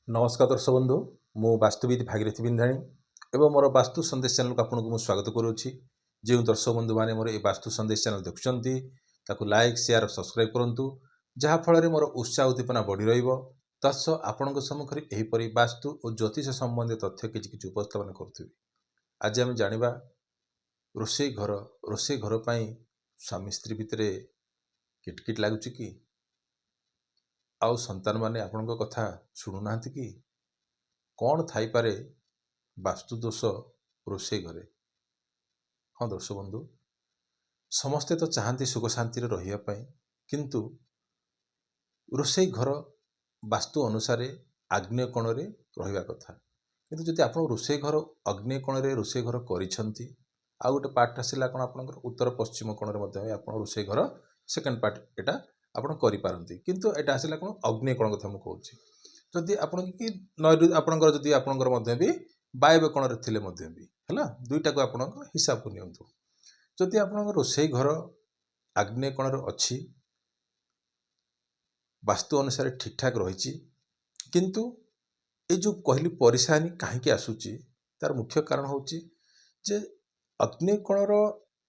नमस्कार दर्शक बंधु मु वास्तुविद भागीरथी बिंधाणी एवं मोर वास्तु संदेश चैनल को आपको स्वागत करुच्ची। जो दर्शक बंधु मैंने मोर ये वास्तु संदेश चैनल देखुं लाइक शेयर सब्सक्राइब करूँ जहाँफल मोर उत्साह उद्दीपना बढ़ी रस आपण सम्मुखें यहीपरि वास्तु और ज्योतिष संबंधी तथ्य कि उपस्थापन करुँगी। आज आम जाना रोषे घर पर स्वामी स्त्री भितर किटकिट लगुच कि आउ संतान माने आपण कथा शुणुना कि कौन थाईपे वास्तु दोष रोषे घरे। हाँ दर्शक बंधु समस्ते तो चाहती सुख शांति रही किंतु रोषे घर वास्तु अनुसार आग्नेय कोण रे रहिबा कथा किंतु जदि आप रोषे घर अग्नेय कोण रे रोषे घर करिसेंती आ गोटे पार्ट आसला कौन आप उत्तर पश्चिम कोण रे आप रोषे घर सेकेंड पार्ट एटा आपण करिपारंती किंतु एटा आसला कौन अग्नेय कोण कथा कहूँ। जदि आपण कि नैऋ आपणकर जदि आपणकर मध्य भी वायव्य कोण रे थिले मध्य भी हैला दुईटा को आपण हिसाब को नियंतु। जदि आपण रोषे घर आग्नेय कोण रे अछि वास्तु अनुसार ठीक ठाक रही किंतु ये जो कहली परेशानी कहीं आसूची तार मुख्य कारण होची जे अग्नि कोणर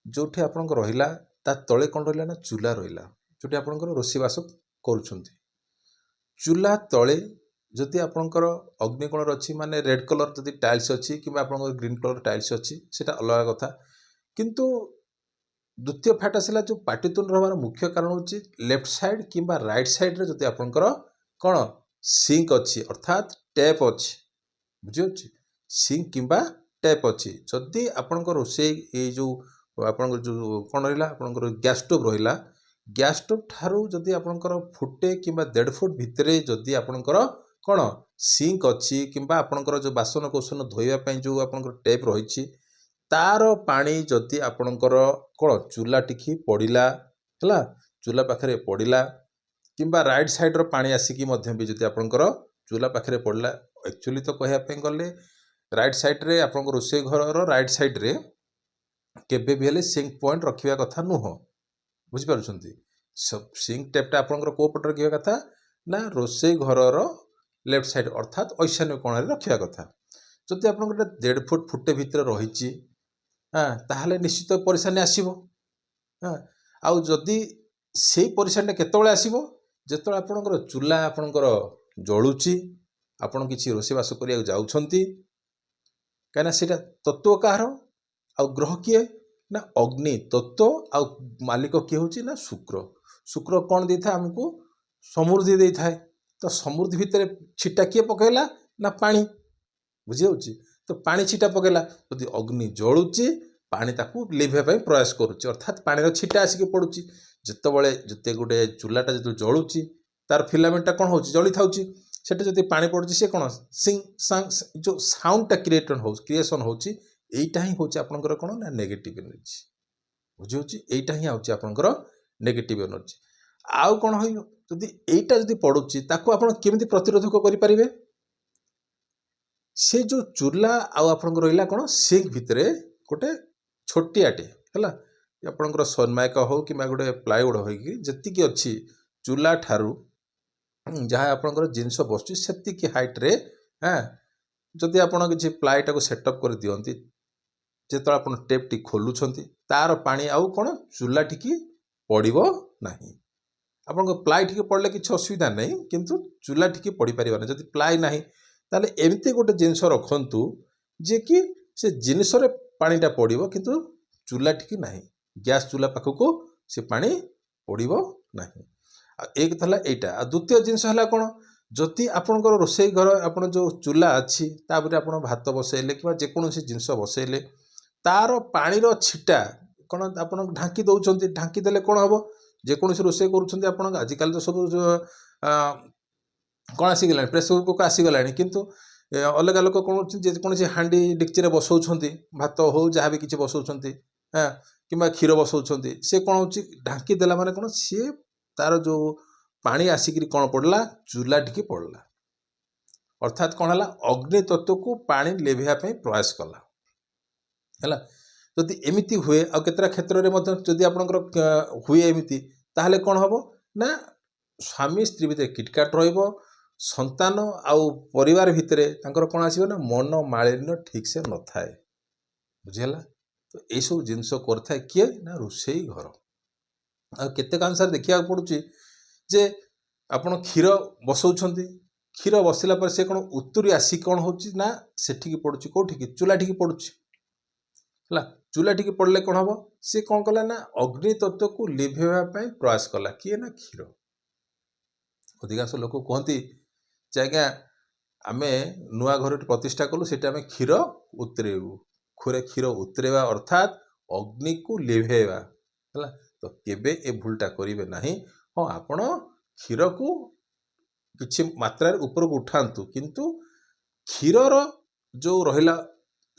जो आपण रहा ता तले कौन रहा ना चूल्हा रहा जो आपंकर रोषेईवास करुँच चूल्हा तले जदि आपंकर अग्निकोण अच्छी माने रेड कलर जदि टाइल्स अच्छी कि ग्रीन कलर टाइल्स अच्छी सेटा अलग कथा किंतु द्वितीय फैट आसला जो पाटितुन रहार मुख्य कारण होची लेफ्ट साइड किंबा राइट साइड रे जदि आपंकर कौन सिंक अच्छी अर्थात टैप अच्छी बुझी सिंक किंबा टैप अच्छी जदि आपंकर रोषे ये जो आप जो कौन रहा आपंकर गैस स्टोव रहा गैस स्टोव ठारू जदि आपंकर फुटे किंबा 1.5 फुट भितर जदि आपंकर कौन सिंक अच्छी किंबा आपंकर जो बासन कौसन धोइबा जो आपंकर टैप रही तार पानी जदि आपणकर कौन चूल्हा टिकी पड़ा है चूल्हा पाखे पड़ा किंबा राइट साइड रो पानी आसिकी भी जदि आपणकर चूल्हा पाखे पड़ा एक्चुअली तो कहवाई गले राइट साइड रे आपंकर रोषे घर राइट साइड रे केबे भी हेले सिंक पॉइंट रखिया कथा नुह बुझिपार सिंक टेपटा आपंकर को पट रखा कथा ना रोषे घर लेफ्ट साइड अर्थात ईशान्य कोण में रखा कथा जदि आप 1.5 फुट फुटे भितर रही ताहले निश्चित परेशानी आसीबो। आउ जदि से परेशानी केतबेले आसीबो जेतबेले आपनकर चूल्हा आपनकर जळुची आपण किछि रोषेईवास करिया जाउछंती काना सेटा तत्व काହାର आउ ग्रह किए ना अग्नि तत्व आउ मालिक किए होची ना शुक्र। शुक्र कौन दे था हमको समृद्धि दे था तो समृद्धि भितर छिटा किए पकेला ना पानी बुझी होची तो पानी छिटा पकेला जदि अग्नि जळुची पानी ताकू लिभाई प्रयास करुच्ची अर्थात पानी छिटा आसिक पड़ुची जितेबाला जिते गोटे चूल्हाटा जो जळुची तार फिलामेंटा कौन हो जली था सेटा जदि पानी पड़ुची से कौन सिंग सांग जो साउंडटा क्रिएशन होची एटा ही होची आपनकर कौन ना नेगेटिव एनर्जी बुझी होची एटा ही आउची आपनकर नेगेटिव एनर्जी आउ कौन हो जदि एटा जदि पड़ुची ताकू आपण केमिति प्रतिरोधक करि परिबे से जो चूल्हा आउ आपनकर रहिला कौन सिंक भितरे गोटे छोटियाटे है आपंकर सनमाइका हो कि गोटे प्लाईवुड हो जी अच्छी चूल्हा ठारू जहाँ आपंकर जिनस बसुची सेतिकी हाइट रे हाँ जदि आप किसी प्लाईटा को सेटअप कर दियंती जो आप टेप टी खोलुंट तार पानी आउ कौन चूल्हा टिकी पड़ो ना आप प्लाई टी पड़े किसी असुविधा नहीं किंतु चूल्हा टिकी पड़ पार ना जब प्लाई ना ताले एमती गोटे जिनस रखु जे कि से जिनस पानीटा पड़ो किंतु चूल्हा टिकी ना गैस चूल्हा पाखक से पानी पड़ो ना एक था यहाँ द्वितीय जिनस है कौन जदि आपंकर रोषे घर आप जो चूल्हा अच्छी तापर आप भात बसैले कि जेकोसी जिनस बसैले तार पानी छिटा कौन आप ढांकी दौरान ढांकी देले कौन हम जेकोसी रोषे कर आजिकल तो सब कौन आसीगला प्रेसर कुकर आसीगला किंतु अलग लोक कौन जेकोसी हांडी डिक्ची बसौंट भात हो जहाँ भी किसी बसौंट हाँ कि क्षीर बसौंट से कौन हो ढांकी देला माने कौन सी तार जो पानी आसिक कौन पड़ला चूल्हा टिकी पड़ला अर्थात कौन है अग्नि तत्व को पानी लेभाई प्रयास कला है जदि एमती हुए आ केतरा क्षेत्र में जदि आपंकर हुए एमती ताहले कौन हम ना स्वामी स्त्री भितर किटकाट रहिबो ସନ୍ତାନ ଆଉ ପରିବାର ଭିତରେ ତାଙ୍କର କ'ଣ ଆସିବ ନା ମନ ମାଳିନ୍ୟ ଠିକ୍ ସେ ନଥାଏ। ବୁଝିହେଲା? ତ ଏଇସବୁ ଜିନିଷ କରିଥାଏ କିଏ ନା ରୋଷେଇ ଘର। ଆଉ କେତେକ ଅନୁସାରେ ଦେଖିବାକୁ ପଡ଼ୁଛି ଯେ ଆପଣ କ୍ଷୀର ବସଉଛନ୍ତି, କ୍ଷୀର ବସିଲା ପରେ ସେ କ'ଣ ଉତୁରି ଆସି କ'ଣ ହେଉଛି ନା ସେଠିକି ପଡ଼ୁଛି, କେଉଁଠିକି ଚୁଲାଠିକି ପଡ଼ୁଛି ହେଲା। ଚୁଲାଠିକି ପଡ଼ିଲେ କ'ଣ ହେବ, ସେ କ'ଣ କଲା ନା ଅଗ୍ନି ତତ୍ତ୍ୱକୁ ଲିଭେଇବା ପାଇଁ ପ୍ରୟାସ କଲା, କିଏ ନା କ୍ଷୀର। ଅଧିକାଂଶ ଲୋକ କୁହନ୍ତି ଯେ ଆଜ୍ଞା ଆମେ ନୂଆ ଘରଟି ପ୍ରତିଷ୍ଠା କଲୁ, ସେଠି ଆମେ କ୍ଷୀର ଉତରେଇବୁ। କ୍ଷୀର ଉତରେଇବା ଅର୍ଥାତ୍ ଅଗ୍ନିକୁ ଲିଭେଇବା ହେଲା। ତ କେବେ ଏ ଭୁଲଟା କରିବେ ନାହିଁ। ହଁ, ଆପଣ କ୍ଷୀରକୁ କିଛି ମାତ୍ରାରେ ଉପରକୁ ଉଠାନ୍ତୁ, କିନ୍ତୁ କ୍ଷୀରର ଯେଉଁ ରହିଲା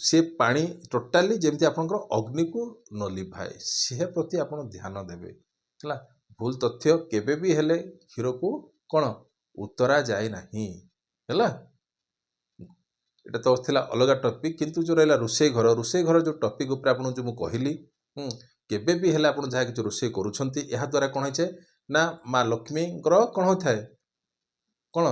ସେ ପାଣି ଟୋଟାଲି ଯେମିତି ଆପଣଙ୍କର ଅଗ୍ନିକୁ ନ ଲିଭାଏ, ସେ ପ୍ରତି ଆପଣ ଧ୍ୟାନ ଦେବେ ହେଲା। ଭୁଲ ତଥ୍ୟ କେବେ ବି ହେଲେ କ୍ଷୀରକୁ କ'ଣ ଉତ୍ତରା ଯାଏ ନାହିଁ ହେଲା। ଏଇଟା ତ ଥିଲା ଅଲଗା ଟପିକ୍, କିନ୍ତୁ ଯେଉଁ ରହିଲା ରୋଷେଇ ଘର ଯେଉଁ ଟପିକ୍ ଉପରେ ଆପଣଙ୍କୁ ଯେଉଁ ମୁଁ କହିଲି, କେବେ ବି ହେଲେ ଆପଣ ଯାହା କିଛି ରୋଷେଇ କରୁଛନ୍ତି, ଏହାଦ୍ୱାରା କ'ଣ ହେଇছে ନା ମା ଲକ୍ଷ୍ମୀଙ୍କର କ'ଣ ହୋଇଥାଏ, କ'ଣ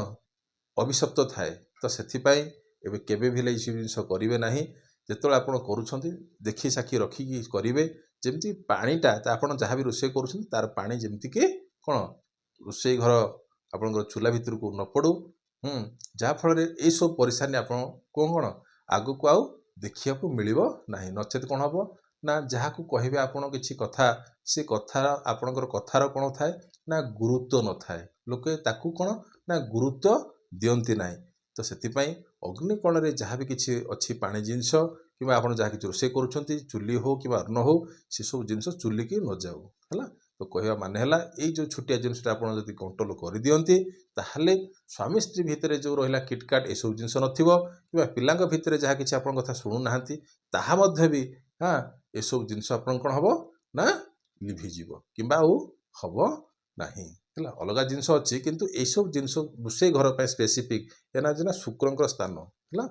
ଅଭିଶପ୍ତ ଥାଏ। ତ ସେଥିପାଇଁ ଏବେ କେବେ ବି ହେଲେ ଏଇସବୁ ଜିନିଷ କରିବେ ନାହିଁ। ଯେତେବେଳେ ଆପଣ କରୁଛନ୍ତି ଦେଖି ସାକ୍ଷୀ ରଖିକି କରିବେ, ଯେମିତି ପାଣିଟା ଆପଣ ଯାହା ବି ରୋଷେଇ କରୁଛନ୍ତି ତାର ପାଣି ଯେମିତିକି କ'ଣ ରୋଷେଇ ଘର ଆପଣଙ୍କର ଚୁଲା ଭିତରକୁ ନ ପଡ଼ୁ, ଯାହାଫଳରେ ଏଇସବୁ ପରିଶାନୀ ଆପଣ କ'ଣ ଆଗକୁ ଆଉ ଦେଖିବାକୁ ମିଳିବ ନାହିଁ। ନଚେତ୍ କ'ଣ ହେବ ନା ଯାହାକୁ କହିବେ ଆପଣ କିଛି କଥା, ସେ କଥାର ଆପଣଙ୍କର କଥାର କ'ଣ ଥାଏ ନା ଗୁରୁତ୍ୱ ନଥାଏ, ଲୋକେ ତାକୁ କ'ଣ ନା ଗୁରୁତ୍ୱ ଦିଅନ୍ତି ନାହିଁ। ତ ସେଥିପାଇଁ ଅଗ୍ନିକୋଣରେ ଯାହା ବି କିଛି ଅଛି ପାଣି ଜିନିଷ କିମ୍ବା ଆପଣ ଯାହା କିଛି ରୋଷେଇ କରୁଛନ୍ତି, ଚୁଲି ହଉ କିମ୍ବା ଅନ୍ନ ହଉ, ସେସବୁ ଜିନିଷ ଚୁଲିକି ନ ଯାଉ ହେଲା। ତ କହିବା ମାନେ ହେଲା ଏଇ ଯେଉଁ ଛୋଟିଆ ଜିନିଷଟା ଆପଣ ଯଦି କଣ୍ଟ୍ରୋଲ କରିଦିଅନ୍ତି, ତାହେଲେ ସ୍ୱାମୀ ସ୍ତ୍ରୀ ଭିତରେ ଯେଉଁ ରହିଲା କିଟକାଟ ଏସବୁ ଜିନିଷ ନଥିବ, କିମ୍ବା ପିଲାଙ୍କ ଭିତରେ ଯାହା କିଛି ଆପଣଙ୍କ କଥା ଶୁଣୁନାହାନ୍ତି ତାହା ମଧ୍ୟ ବି ଏସବୁ ଜିନିଷ ଆପଣ କ'ଣ ହେବ ନା ଲିଭିଯିବ କିମ୍ବା ଆଉ ହେବ ନାହିଁ ହେଲା। ଅଲଗା ଜିନିଷ ଅଛି, କିନ୍ତୁ ଏଇସବୁ ଜିନିଷ ରୋଷେଇ ଘର ପାଇଁ ସ୍ପେସିଫିକ୍ ଏନା ଶୁକ୍ରଙ୍କର ସ୍ଥାନ ହେଲା।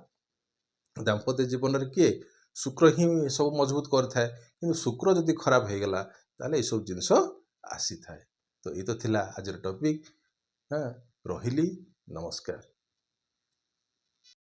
ଦାମ୍ପତ୍ୟ ଜୀବନରେ କିଏ ଶୁକ୍ର ହିଁ ସବୁ ମଜବୁତ କରିଥାଏ, କିନ୍ତୁ ଶୁକ୍ର ଯଦି ଖରାପ ହେଇଗଲା ତାହେଲେ ଏସବୁ ଜିନିଷ ଆସିଥାଏ। ତ ଏଇ ତ ଥିଲା ଆଜିର ଟପିକ୍। ରହିଲି, ନମସ୍କାର।